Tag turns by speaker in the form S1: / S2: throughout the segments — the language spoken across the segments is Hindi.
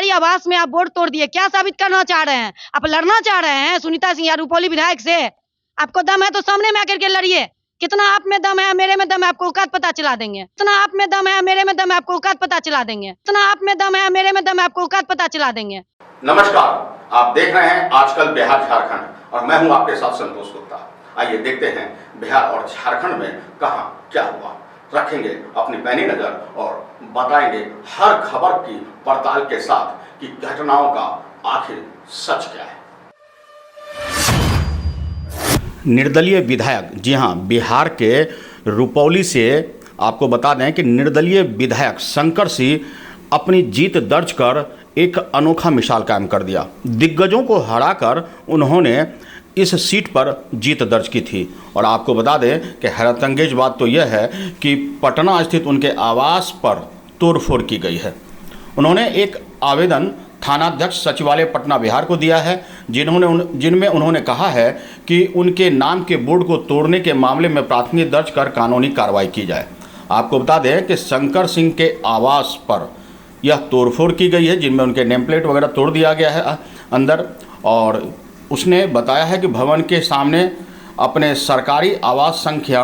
S1: सरकारी आवास में आप बोर्ड तोड़ दिए, क्या साबित करना चाह रहे हैं? आप लड़ना चाह रहे हैं सुनीता सिंह या रुपौली विधायक से? आपको दम है तो सामने में आकर के लड़िए। कितना आप में दम है, मेरे में दम है, आपको औकात पता चला देंगे। कितना आप में दम है, मेरे में दम है, आपको औकात पता चला देंगे। कितना आप में दम है, मेरे में दम है, आपको औकात पता चला देंगे।
S2: नमस्कार, आप देख रहे हैं आजकल बिहार झारखंड और मैं हूं आपके साथ संतोष गुप्ता। आइए देखते हैं बिहार और झारखंड में कहां क्या हुआ। रखेंगे अपनी पैनी नजर और बताएंगे हर खबर की पड़ताल के साथ कि घटनाओं का आखिर सच क्या है। निर्दलीय विधायक, जी हां, बिहार के रुपौली से आपको बता दें कि निर्दलीय विधायक शंकर सिंह अपनी जीत दर्ज कर एक अनोखा मिसाल कायम कर दिया। दिग्गजों को हराकर उन्होंने इस सीट पर जीत दर्ज की थी। और आपको बता दें कि हैरतअंगेज बात तो यह है कि पटना स्थित उनके आवास पर तोड़फोड़ की गई है। उन्होंने एक आवेदन थानाध्यक्ष सचिवालय पटना बिहार को दिया है, जिनमें उन्होंने कहा है कि उनके नाम के बोर्ड को तोड़ने के मामले में प्राथमिकी दर्ज कर कानूनी कार्रवाई की जाए। आपको बता दें कि शंकर सिंह के आवास पर यह तोड़फोड़ की गई है, जिनमें उनके नेम प्लेट वगैरह तोड़ दिया गया है अंदर। और उसने बताया है कि भवन के सामने अपने सरकारी आवास संख्या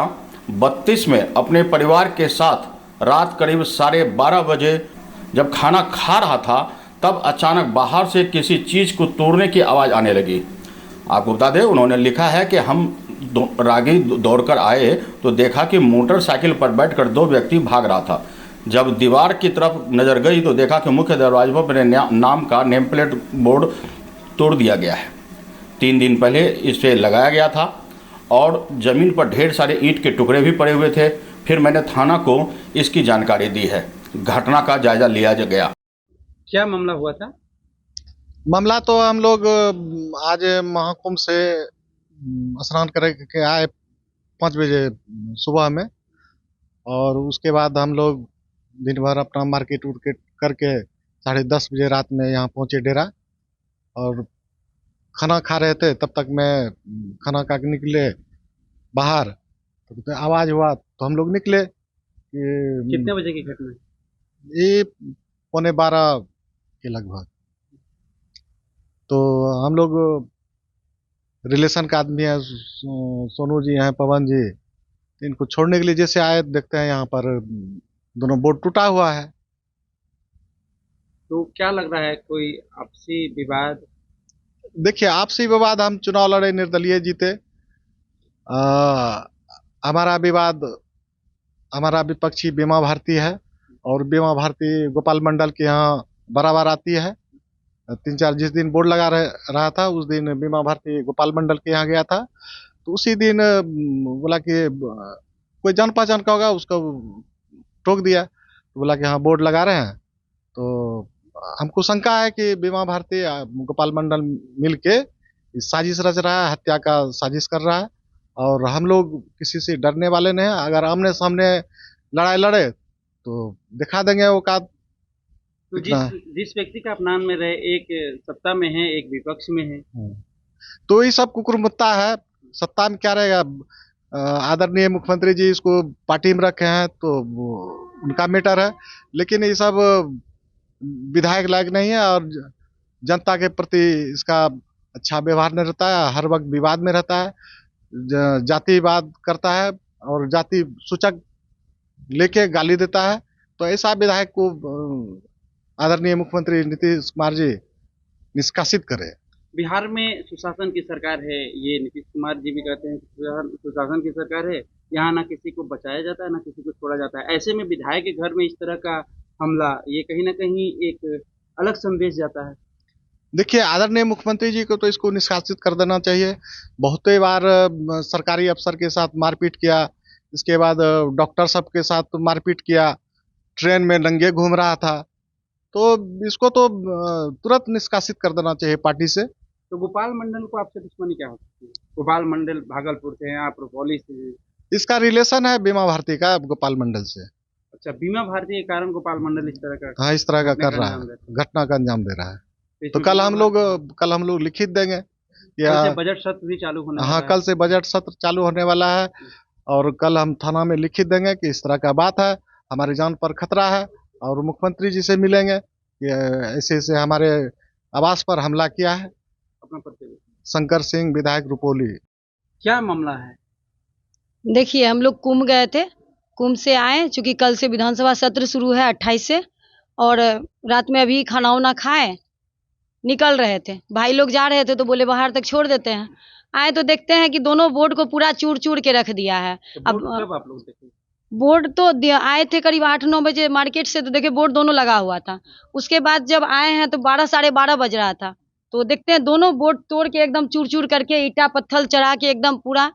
S2: 32 में अपने परिवार के साथ रात करीब 12:30 बजे जब खाना खा रहा था, तब अचानक बाहर से किसी चीज़ को तोड़ने की आवाज़ आने लगी। आपको बता दें, उन्होंने लिखा है कि हम रागी दौड़कर आए तो देखा कि मोटरसाइकिल पर बैठकर 2 व्यक्ति भाग रहा था। जब दीवार की तरफ नज़र गई तो देखा कि मुख्य दरवाजे पर मेरे नाम का नेम प्लेट बोर्ड तोड़ दिया गया है। 3 दिन पहले इसे लगाया गया था और ज़मीन पर ढेर सारे ईंट के टुकड़े भी पड़े हुए थे। फिर मैंने थाना को इसकी जानकारी दी है। घटना का जायजा लिया गया।
S3: क्या मामला हुआ था?
S4: मामला तो हम लोग आज महाकुंभ से स्नान करके आए 5 बजे सुबह में, और उसके बाद हम लोग दिन भर अपना मार्केट उर्केट करके 10:30 बजे रात में यहाँ पहुँचे डेरा, और खाना खा रहे थे। तब तक मैं खाना खा के निकले बाहर, तो आवाज़ हुआ तो हम लोग निकले।
S3: कितने बजे की घटना है?
S4: ये 11:15 के लगभग। तो हम लोग रिलेशन का आदमी है, सोनू जी हैं, पवन जी, इनको छोड़ने के लिए जैसे आए, देखते हैं यहाँ पर दोनों बोर्ड टूटा हुआ है।
S3: तो क्या लग रहा है, कोई आपसी विवाद?
S4: देखिए, आपसी विवाद, हम चुनाव लड़े, निर्दलीय जीते। हमारा विवाद, हमारा विपक्षी बीमा भारती है, और बीमा भारती गोपाल मंडल के यहाँ बराबर आती है। 3-4 जिस दिन बोर्ड लगा रहा था, उस दिन बीमा भारती गोपाल मंडल के यहाँ गया था। तो उसी दिन बोला कि कोई जान पहचान का होगा, उसको टोक दिया। तो बोला कि हाँ बोर्ड लगा रहे हैं। तो हमको शंका है कि बीमा भारती गोपाल मंडल मिल के साजिश रच रहा है, हत्या का साजिश कर रहा है। और हम लोग किसी से डरने वाले नहीं हैं। अगर आमने सामने लड़ाई लड़े तो दिखा देंगे औकात।
S3: तो जिस व्यक्ति का आप नाम में रहे, एक सत्ता में है, एक विपक्ष में है,
S4: तो ये सब कुकुरमुत्ता है। सत्ता में क्या रहेगा? आदरणीय मुख्यमंत्री जी इसको पार्टी में रखे हैं तो उनका मैटर है, लेकिन ये सब विधायक लायक नहीं है। और जनता के प्रति इसका अच्छा व्यवहार नहीं रहता है, हर वक्त विवाद में रहता है, जातिवाद करता है और जाति सूचक लेके गाली देता है। तो ऐसा विधायक को आदरणीय मुख्यमंत्री नीतीश कुमार जी निष्कासित करें।
S3: बिहार में सुशासन की सरकार है, ये नीतीश कुमार जी भी कहते हैं सुशासन की सरकार है। यहाँ ना किसी को बचाया जाता है, ना किसी को छोड़ा जाता है। ऐसे में विधायक के घर में इस तरह का हमला, ये कहीं ना कहीं एक अलग संदेश जाता है।
S4: देखिए, आदरणीय मुख्यमंत्री जी को तो इसको निष्कासित कर देना चाहिए। बहुत बार सरकारी अफसर के साथ मारपीट किया, इसके बाद डॉक्टर सब के साथ मारपीट किया, ट्रेन में नंगे घूम रहा था। तो इसको तो तुरंत निष्कासित कर देना चाहिए पार्टी से।
S3: तो गोपाल मंडल को आपसे दुश्मनी क्या हो सकती है? गोपाल मंडल भागलपुर से हैं, आप रुपौली से हैं।
S4: इसका रिलेशन है बीमा भारती का गोपाल मंडल से।
S3: अच्छा, बीमा भारती के कारण गोपाल मंडल इस तरह का,
S4: हाँ, इस तरह का कर रहा है, घटना का अंजाम दे रहा है। तो कल हम लोग लिखित देंगे या
S3: बजट सत्र भी चालू होने वाला
S4: हाँ, कल से बजट सत्र चालू होने वाला है, और कल हम थाना में लिखित देंगे कि इस तरह का बात है, हमारी जान पर खतरा है, और मुख्यमंत्री जी से मिलेंगे। कि ऐसे ऐसे हमारे आवास पर हमला किया है।
S3: अपना परिचय।
S4: शंकर सिंह, विधायक रुपौली।
S3: क्या मामला है?
S1: देखिए, हम लोग कुंभ गए थे, कुंभ से आए, चूंकि कल से विधानसभा सत्र शुरू है 28 से, और रात में अभी खाना वाना खाए निकल रहे थे। भाई लोग जा रहे थे तो बोले बाहर तक छोड़ देते हैं। आए तो देखते हैं कि दोनों बोर्ड को पूरा चूर चूर के रख दिया है।
S3: तो
S1: अब
S3: बोर्ड कब आप लोग देखे?
S1: बोर्ड तो आए थे करीब 8-9 बजे मार्केट से, तो देखे बोर्ड दोनों लगा हुआ था। उसके बाद जब आए हैं तो 12 साढ़े 12 बज रहा था, तो देखते हैं दोनों बोर्ड तोड़ के एकदम चूर चूर करके ईटा पत्थर चढ़ा के एकदम पूरा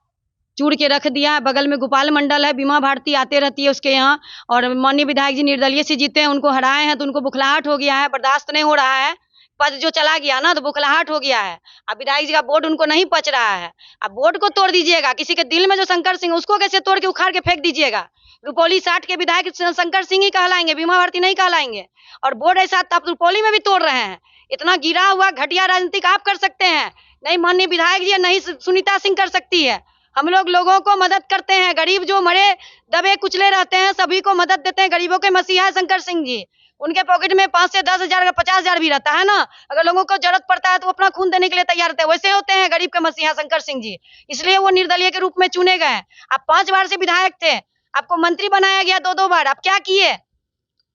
S1: चूर के रख दिया है। बगल में गोपाल मंडल है, बीमा भारती आते रहती है उसके यहाँ, और माननीय विधायक जी निर्दलीय से जीते हैं, उनको हराए हैं तो उनको बुखलाहट हो गया है, बर्दाश्त नहीं हो रहा है। पद जो चला गया ना तो बुखलाहट हो गया है। अब विधायक जी का बोर्ड उनको नहीं पच रहा है। अब बोर्ड को तोड़ दीजिएगा, किसी के दिल में जो शंकर सिंह उसको कैसे तोड़ के उखाड़ के फेंक दीजिएगा। रुपौली 60 के विधायक शंकर सिंह ही कहलाएंगे, बीमा भारती नहीं कहलाएंगे। और बोर्ड ऐसा आप रुपौली में भी तोड़ रहे हैं। इतना गिरा हुआ घटिया राजनीतिक आप कर सकते हैं, नहीं माननीय विधायक जी, नहीं सुनीता सिंह कर सकती है। हम लोग लोगों को मदद करते हैं, गरीब जो मरे दबे कुचले रहते हैं सभी को मदद देते हैं। गरीबों के मसीहा शंकर सिंह जी, उनके पॉकेट में 5 से 10 हजार 50 हजार भी रहता है ना, अगर लोगों को जरूरत पड़ता है तो वो अपना खून देने के लिए तैयार रहते हैं। वैसे होते हैं गरीब के मसीहा शंकर सिंह जी, इसलिए वो निर्दलीय के रूप में चुने गए। आप 5 बार से विधायक थे, आपको मंत्री बनाया गया 2-2 बार, आप क्या किए?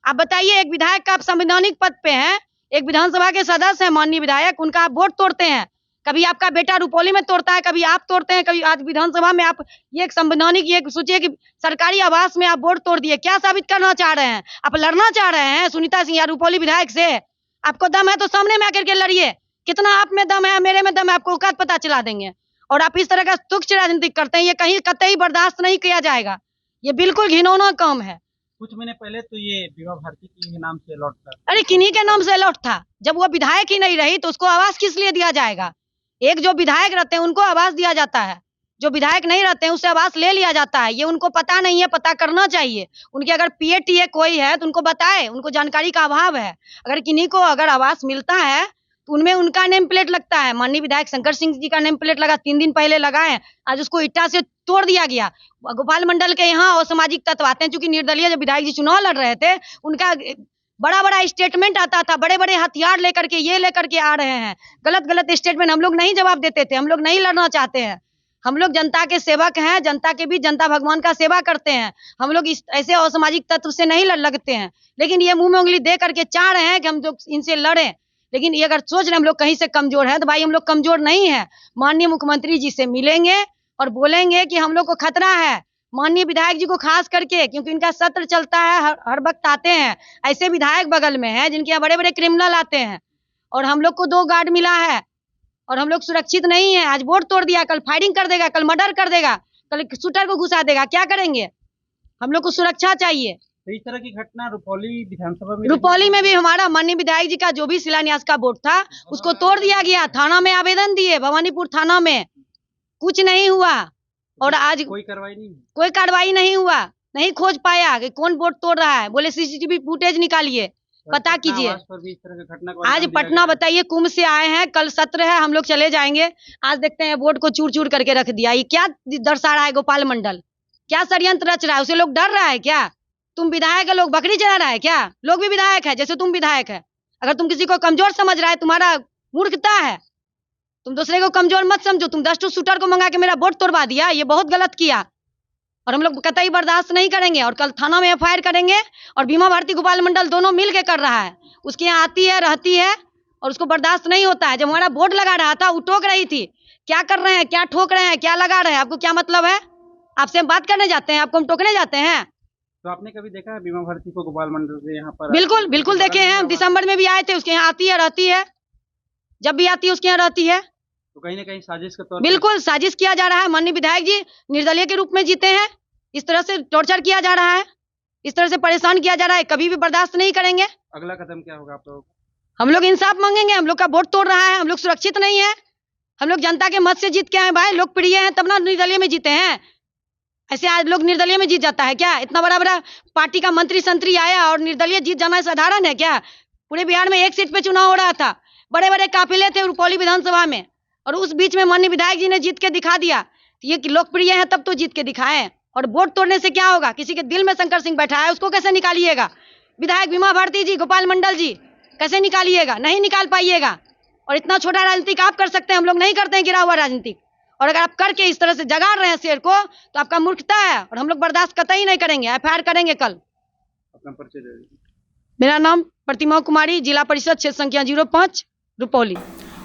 S1: आप बताइए। एक विधायक का आप संवैधानिक पद पे हैं, एक विधानसभा के सदस्य हैं माननीय विधायक, उनका आप वोट तोड़ते हैं। कभी आपका बेटा रुपौली में तोड़ता है, कभी आप तोड़ते हैं, कभी आज विधानसभा में आप ये एक संवैधानिक, ये सोचिए कि सरकारी आवास में आप वोट तोड़ दिए। क्या साबित करना चाह रहे हैं? आप लड़ना चाह रहे हैं सुनीता सिंह या रुपौली विधायक से? आपको दम है तो सामने में आकर के लड़िए। कितना आप में दम है, मेरे में दम है, आपको औकात पता चला देंगे। और आप इस तरह का तुच्छ राजनीति करते हैं, ये कहीं कतई बर्दाश्त नहीं किया जाएगा। ये बिल्कुल घिनौना काम है।
S3: कुछ महीने पहले तो ये बीमा भारती के नाम से अलॉट था।
S1: अरे किन्हीं के नाम से अलॉट था। जब वो विधायक ही नहीं रही तो उसको आवास किस लिए दिया जाएगा? एक जो विधायक रहते हैं उनको आवास दिया जाता है, जो विधायक नहीं रहते हैं उससे आवास ले लिया जाता है। ये उनको पता नहीं है, पता करना चाहिए। उनके अगर पीएटीए कोई है तो उनको बताए, उनको जानकारी का अभाव है। अगर किन्हीं को अगर आवास मिलता है तो उनमें उनका नेम प्लेट लगता है। माननीय विधायक शंकर सिंह जी का नेम प्लेट लगा, 3 दिन पहले लगाए, आज उसको ईटा से तोड़ दिया गया। गोपाल मंडल के यहाँ असामाजिक तत्व आते हैं, चूंकि निर्दलीय जब विधायक जी चुनाव लड़ रहे थे उनका बड़ा बड़ा स्टेटमेंट आता था, बड़े बड़े हथियार लेकर के ये लेकर के आ रहे हैं, गलत गलत स्टेटमेंट। हम लोग नहीं जवाब देते थे, हम लोग नहीं लड़ना चाहते हैं। हम लोग जनता के सेवक हैं, जनता के बीच जनता भगवान का सेवा करते हैं। हम लोग इस ऐसे असामाजिक तत्व से नहीं लगते हैं। लेकिन ये मुंह में उंगली दे करके चाह रहे हैं कि हम लोग इनसे लड़ें। लेकिन ये अगर सोच रहे हैं हम लोग कहीं से कमजोर है, तो भाई हम लोग कमजोर नहीं है। माननीय मुख्यमंत्री जी से मिलेंगे और बोलेंगे कि हम लोग को खतरा है। माननीय विधायक जी को खास करके, क्योंकि इनका सत्र चलता है, हर वक्त आते हैं। ऐसे विधायक बगल में हैं जिनके यहाँ बड़े बड़े क्रिमिनल आते हैं, और हम लोग को 2 गार्ड मिला है और हम लोग सुरक्षित नहीं है। आज वोट तोड़ दिया, कल फायरिंग कर देगा, कल मर्डर कर देगा, कल शूटर को घुसा देगा। क्या करेंगे? हम लोग को सुरक्षा चाहिए।
S3: तो इस तरह की घटना रुपौली विधानसभा में,
S1: रुपौली में भी हमारा माननीय विधायक जी का जो भी शिलान्यास का बोर्ड था उसको तोड़ दिया गया। थाना में आवेदन दिए, भवानीपुर थाना में, कुछ नहीं हुआ। और आज
S3: कोई कार्रवाई नहीं,
S1: कोई कार्रवाई नहीं हुआ, नहीं खोज पाया कि कौन बोर्ड तोड़ रहा है। बोले सीसीटीवी फुटेज निकालिए, पता कीजिए। आज पटना बताइए, कुंभ से आए हैं, कल सत्र है, हम लोग चले जाएंगे। आज देखते हैं बोर्ड को चूर चूर करके रख दिया। ये क्या दर्शा रहा है? गोपाल मंडल क्या षड्यंत्र रच रहा है? उसे लोग डर रहा है क्या? तुम विधायक है, लोग बकरी चढ़ा रहा है क्या? लोग भी विधायक है, जैसे तुम विधायक है। अगर तुम किसी को कमजोर समझ रहा है, तुम्हारा मूर्खता है। तुम दूसरे को कमजोर मत समझो। तुम 10 शूटर को मंगा के मेरा वोट तोड़वा दिया, ये बहुत गलत किया और हम लोग कतई बर्दाश्त नहीं करेंगे। और कल थाना में एफआईआर करेंगे। और बीमा भारती गोपाल मंडल दोनों मिल के कर रहा है, उसके यहाँ आती है, रहती है और उसको बर्दाश्त नहीं होता है। जब हमारा बोर्ड लगा रहा था वो टोक रही थी, क्या कर रहे हैं, क्या ठोक रहे हैं, क्या लगा रहे हैं, आपको क्या मतलब है? आपसे हम बात करने जाते हैं, आपको हम टोकने जाते हैं?
S3: तो आपने कभी देखा है बीमा भारती को गोपाल मंडल से यहाँ पर?
S1: बिल्कुल बिल्कुल देखे हैं, दिसंबर में भी आए थे, उसके यहाँ आती है, रहती है, जब भी आती है उसके यहाँ रहती है।
S3: तो कहीं ना कहीं साजिश का तौर,
S1: बिल्कुल साजिश किया जा रहा है। माननीय विधायक जी निर्दलीय के रूप में जीते हैं, इस तरह से टॉर्चर किया जा रहा है, इस तरह से परेशान किया जा रहा है, कभी भी बर्दाश्त नहीं करेंगे।
S3: अगला कदम क्या होगा आप लोग?
S1: हम लोग इंसाफ मांगेंगे। हम लोग का वोट तोड़ रहा है, हम लोग सुरक्षित नहीं है। हम लोग जनता के मत से जीत के आए भाई, लोकप्रिय हैं तब ना निर्दलीय में जीते हैं। ऐसे आज लोग निर्दलीय में जीत जाता है क्या? इतना बड़ा बड़ा पार्टी का मंत्री संतरी आया और निर्दलीय जीत जाना साधारण है क्या? पूरे बिहार में 1 सीट पे चुनाव हो रहा था, बड़े बड़े काफिले थे रुपौली विधानसभा में, और उस बीच में माननीय विधायक जी ने जीत के दिखा दिया। ये लोकप्रिय है तब तो जीत के दिखाएं। और वोट तोड़ने से क्या होगा? किसी के दिल में शंकर सिंह बैठा है, उसको कैसे निकालिएगा? विधायक बीमा भारती जी, गोपाल मंडल जी, कैसे निकालिएगा? नहीं निकाल पाइएगा। और इतना छोटा राजनीतिक आप कर सकते हैं, हम लोग नहीं करते हैं गिरा हुआ राजनीतिक। और अगर आप करके इस तरह से जगा रहे हैं शेर को तो आपका मूर्खता है और हम लोग बर्दाश्त कतई नहीं करेंगे। एफआईआर करेंगे कल।
S3: अपना परिचय दे दीजिए।
S1: मेरा नाम प्रतिमा कुमारी, जिला परिषद क्षेत्र संख्या 05 रुपौली।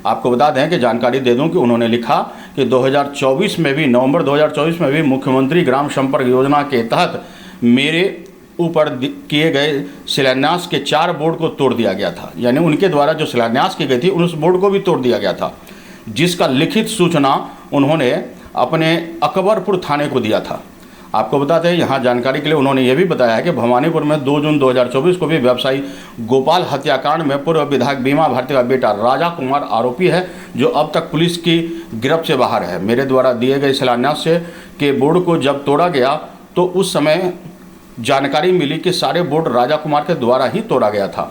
S2: आपको बता दें कि जानकारी दे दूं कि उन्होंने लिखा कि 2024 में भी, नवंबर 2024 में भी मुख्यमंत्री ग्राम संपर्क योजना के तहत मेरे ऊपर किए गए शिलान्यास के 4 बोर्ड को तोड़ दिया गया था। यानी उनके द्वारा जो शिलान्यास की गई थी उस बोर्ड को भी तोड़ दिया गया था, जिसका लिखित सूचना उन्होंने अपने अकबरपुर थाने को दिया था। आपको बताते हैं, यहाँ जानकारी के लिए उन्होंने ये भी बताया कि भवानीपुर में 2 जून 2024 को भी व्यवसायी गोपाल हत्याकांड में पूर्व विधायक बीमा भारती का बेटा राजा कुमार आरोपी है, जो अब तक पुलिस की गिरफ्त से बाहर है। मेरे द्वारा दिए गए शिलान्यास से के बोर्ड को जब तोड़ा गया तो उस समय जानकारी मिली कि सारे बोर्ड राजा कुमार के द्वारा ही तोड़ा गया था।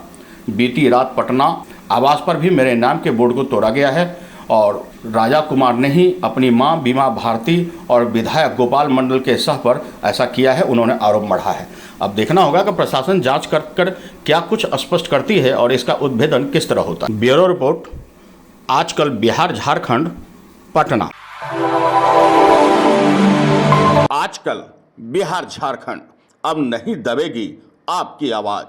S2: बीती रात पटना आवास पर भी मेरे नाम के बोर्ड को तोड़ा गया है और राजा कुमार ने ही अपनी मां बीमा भारती और विधायक गोपाल मंडल के सह पर ऐसा किया है, उन्होंने आरोप मढ़ा है। अब देखना होगा कि प्रशासन जांच कर क्या कुछ स्पष्ट करती है और इसका उद्भेदन किस तरह होता है। ब्यूरो रिपोर्ट, आजकल बिहार झारखंड, पटना। आजकल बिहार झारखंड, अब नहीं दबेगी आपकी आवाज।